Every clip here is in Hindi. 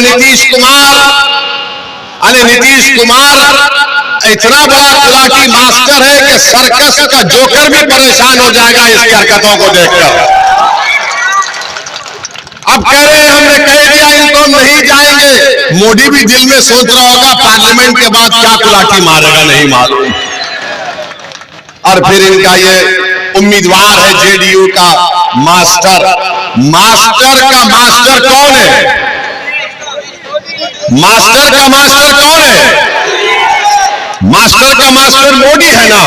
नीतीश कुमार इतना बड़ा गुलाटी मास्टर है कि सर्कस का जोकर भी परेशान हो जाएगा इसकी हरकतों को देखकर। अब कह रहे हैं हमने कह दिया इनको हम नहीं जाएंगे। मोदी भी दिल में सोच रहा होगा पार्लियामेंट के बाद क्या गुलाटी मारेगा नहीं मालूम। और फिर इनका ये उम्मीदवार है जेडीयू का मास्टर का मास्टर कौन है? मास्टर का मास्टर मोदी है ना।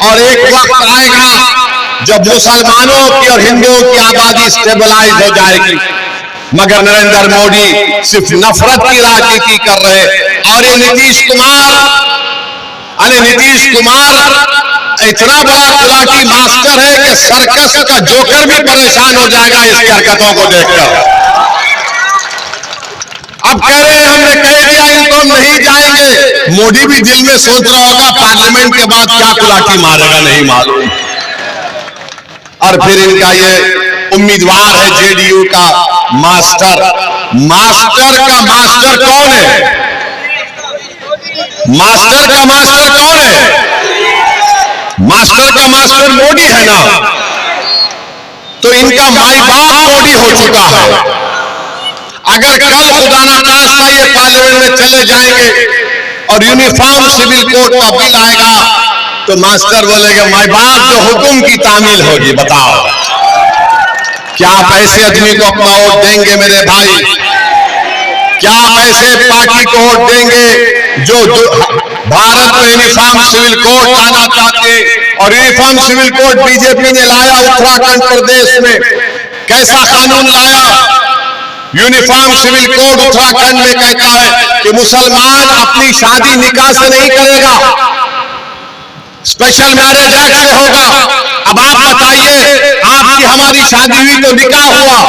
और एक वक्त आएगा जब मुसलमानों की और हिंदुओं की आबादी स्टेबलाइज हो जाएगी, मगर नरेंद्र मोदी सिर्फ नफरत की राजनीति कर रहे हैं। और ये नीतीश कुमार इतना बड़ा गुलाटी मास्टर है कि सर्कस का जोकर भी परेशान हो जाएगा इसकी हरकतों को देखकर। अब कह रहे हैं हमने कह दिया इनको हम नहीं जाएंगे। मोदी भी दिल में सोच रहा होगा पार्लियामेंट के बाद क्या गुलाटी मारेगा नहीं मालूम। और फिर इनका ये उम्मीदवार है जेडीयू का मास्टर का मास्टर कौन है? मास्टर का मास्टर मोदी है ना। तो इनका माई बाप मोदी हो चुका है। अगर कल खुदा ना खास्ता ये पार्लियामेंट में चले जाएंगे और यूनिफॉर्म सिविल कोड का बिल आएगा तो मास्टर बोलेगा माई बाप जो हुक्म की तामील होगी। बताओ क्या आप ऐसे आदमी को अपना वोट देंगे मेरे भाई? क्या आप ऐसे पार्टी को वोट देंगे जो भारत में यूनिफॉर्म सिविल कोड लाना चाहते? और यूनिफॉर्म सिविल कोड बीजेपी ने लाया उत्तराखंड प्रदेश में। कैसा कानून लाया? यूनिफॉर्म सिविल कोड उत्तराखंड में कहता है कि मुसलमान अपनी शादी निकाह से नहीं करेगा, स्पेशल मैरिज एक्ट से होगा। अब आप बताइए, आपकी हमारी शादी हुई तो निकाह हुआ,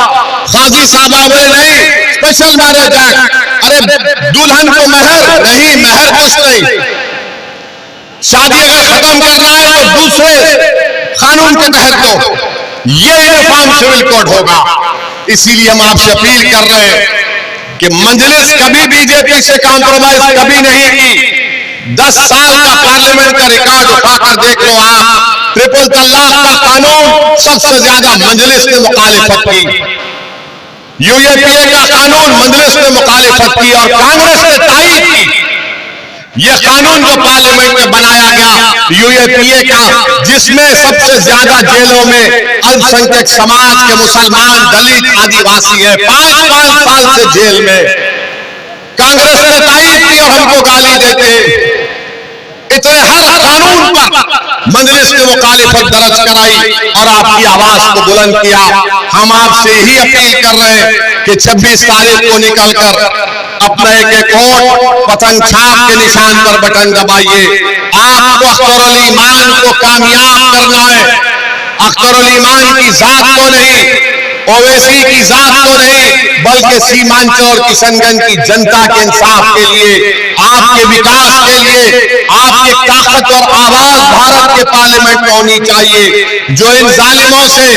काजी साहब बोले नहीं स्पेशल मैरिज एक्ट। अरे दुल्हन को महर नहीं, महर कुछ नहीं। शादी अगर खत्म करना है तो दूसरे कानून के तहत दो। ये यूनिफॉर्म सिविल कोड होगा। इसीलिए हम आपसे अपील कर रहे हैं कि मजलिस कभी बीजेपी से कॉम्प्रोमाइज कभी नहीं की। 10 साल का पार्लियामेंट का रिकॉर्ड उठाकर देख लो आप। ट्रिपल तलाक का कानून सबसे ज्यादा मजलिस ने मुखालिफत की। यूएपीए का कानून मजलिस ने मुखालिफत की और कांग्रेस ने तारीफ की। यह कानून जो पार्लियामेंट में बनाया गया यूएपीए का, जिसमें सबसे ज्यादा जेलों में अल्पसंख्यक समाज के मुसलमान, दलित, आदिवासी है, 5-5 साल से जेल में। कांग्रेस ने तारीफ की और हमको गाली देते। इतने हर कानून पर मजलिस ने मुखालिफत दर्ज कराई और आपकी आवाज को बुलंद किया। हम आपसे ही अपील कर रहे हैं कि 26 तारीख को निकलकर अपना एक वोट पतंग छाप के निशान पर बटन दबाइए। आपको अख्तरुल ईमान को कामयाब करना है। अख्तरुल ईमान की जात को नहीं, ओवैसी की जात को नहीं, बल्कि सीमांचल और किशनगंज की जनता के इंसाफ के लिए, आपके विकास के लिए, आपकी ताकत और आवाज भारत के पार्लियामेंट में होनी चाहिए। जो इन जालिमों से,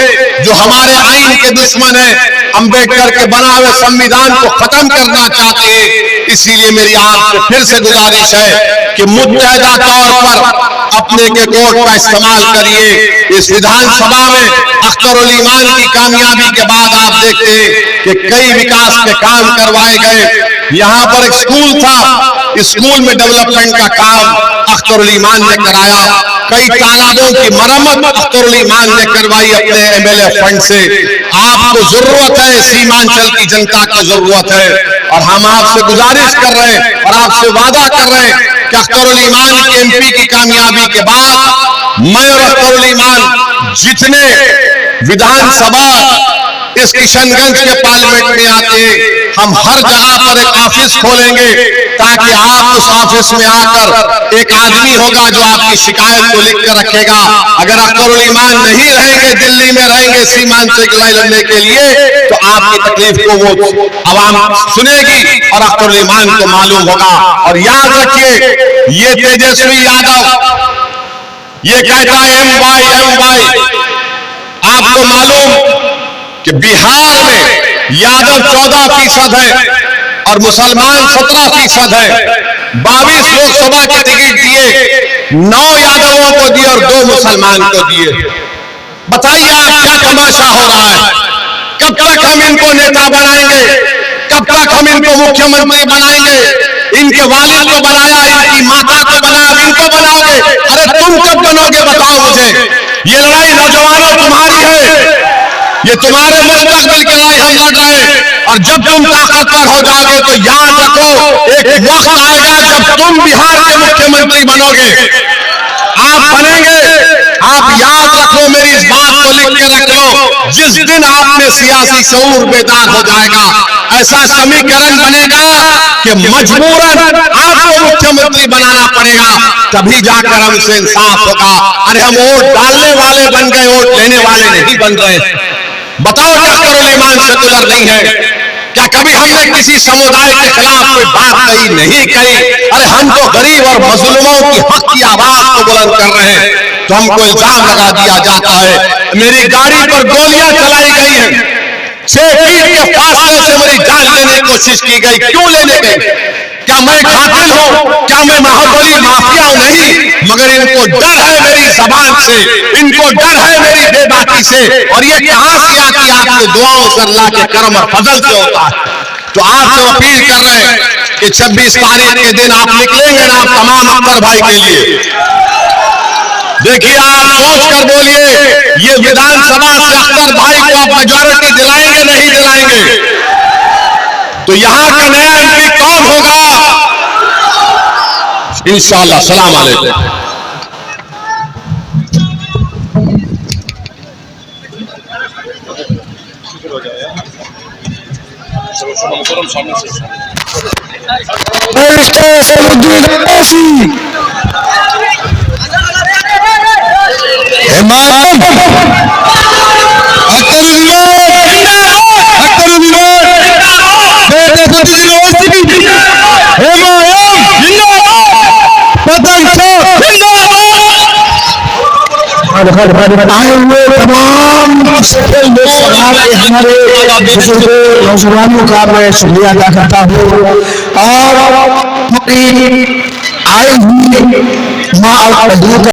जो हमारे आईन के दुश्मन है, अंबेडकर के बना हुए संविधान को खत्म करना चाहते हैं, इसीलिए मेरी आपसे फिर से गुजारिश है कि मुत्तहदा तौर पर अपने के वोट का इस्तेमाल करिए। इस विधानसभा में अख्तरुल ईमान की कामयाबी के बाद आप देखते हैं कि कई विकास के काम करवाए गए। यहाँ पर एक स्कूल था, स्कूल में डेवलपमेंट का काम अख्तरुल ईमान ने कराया। कई तालाबों की मरम्मत अख्तरुल ईमान ने करवाई अपने एमएलए फंड से। आपको जरूरत है, सीमांचल की जनता को जरूरत है, और हम आपसे गुजारिश कर रहे हैं और आपसे वादा कर रहे हैं कि अख्तरुल ईमान की एमपी की कामयाबी के बाद मैं और अख्तरुल ईमान जितने विधानसभा इस किशनगंज के पार्लियामेंट में आते, हम हर जगह पर एक ऑफिस खोलेंगे ताकि आप उस ऑफिस में आकर, एक आदमी होगा जो आपकी शिकायत को लिख कर रखेगा। अगर अख्तरुल ईमान नहीं रहेंगे, दिल्ली में रहेंगे सीमांचल की लड़ाई लड़ने के लिए, तो आपकी तकलीफ को वो आवाम सुनेगी और अख्तरुल ईमान को मालूम होगा। और याद रखिए, ये तेजस्वी यादव ये कहता है एम वाई। आपको मालूम कि बिहार में यादव 14% है और मुसलमान 17% है। 22 लोकसभा के टिकट दिए, 9 यादवों को दिए और 2 मुसलमान को दिए। बताइए आप क्या तमाशा हो रहा है? कब तक हम इनको नेता बनाएंगे? कब तक हम इनको मुख्यमंत्री बनाएंगे? इनके वालिद को बनाया, इनकी माता को बनाया, अब इनको बनाओगे? अरे तुम कब बनोगे बताओ मुझे। ये लड़ाई नौजवानों तुम्हारी है, ये तुम्हारे मुस्तकबिल की लड़ाई हम लड़ रहे हैं। और जब तुम ताकतवर हो जाओगे तो याद रखो, एक वक्त आएगा जब तुम बिहार के मुख्यमंत्री बनोगे। आप बनेंगे, आप याद रखो, मेरी इस बात को लिख के रखो। जिस दिन आप में सियासी शऊर बेदार हो जाएगा, ऐसा समीकरण बनेगा कि मजबूरन आपको मुख्यमंत्री बनाना पड़ेगा, तभी जाकर हमसे इंसाफ होगा। अरे हम वोट डालने वाले बन गए, वोट लेने वाले नहीं बन रहे। बताओ क्या करोल ईमान सेकुलर नहीं है? क्या कभी हमने किसी समुदाय के खिलाफ कोई बात कही? नहीं कही। अरे हम तो गरीब और मजलूमों की हक की आवाज को बुलंद कर रहे हैं, तो हमको इल्जाम लगा दिया जाता है मेरी गाड़ी पर गोलियां चलाई गई हैं, 6 फीट के फासले से मेरी जान लेने की कोशिश की गई। क्यों लेने गई? क्या मैं कातिल हूं? क्या मैं महाबली माफिया हूं? नहीं, मगर इनको डर है मेरी जबान से, इनको डर है मेरी बेबाकी से। और ये कहां से आती है? आपकी दुआओं से, अल्लाह के करम और फजल से होता है। तो आज हम अपील कर रहे हैं कि 26 तारीख के दिन आप निकलेंगे ना तमाम अख्तर भाई के लिए। देखिए, आप सोच कर बोलिए, ये विधानसभा से अख्तर भाई को आप मेजॉरिटी दिलाएंगे नहीं दिलाएंगे? तो यहां का नया एमपी कौन होगा? इंशाअल्लाह। सलाम अलैकुम। आए हुए तमाम सफल लोकसभा के हमारे नौजवानों का मैं शुक्रिया अदा करता हूँ। और आए हुए माँ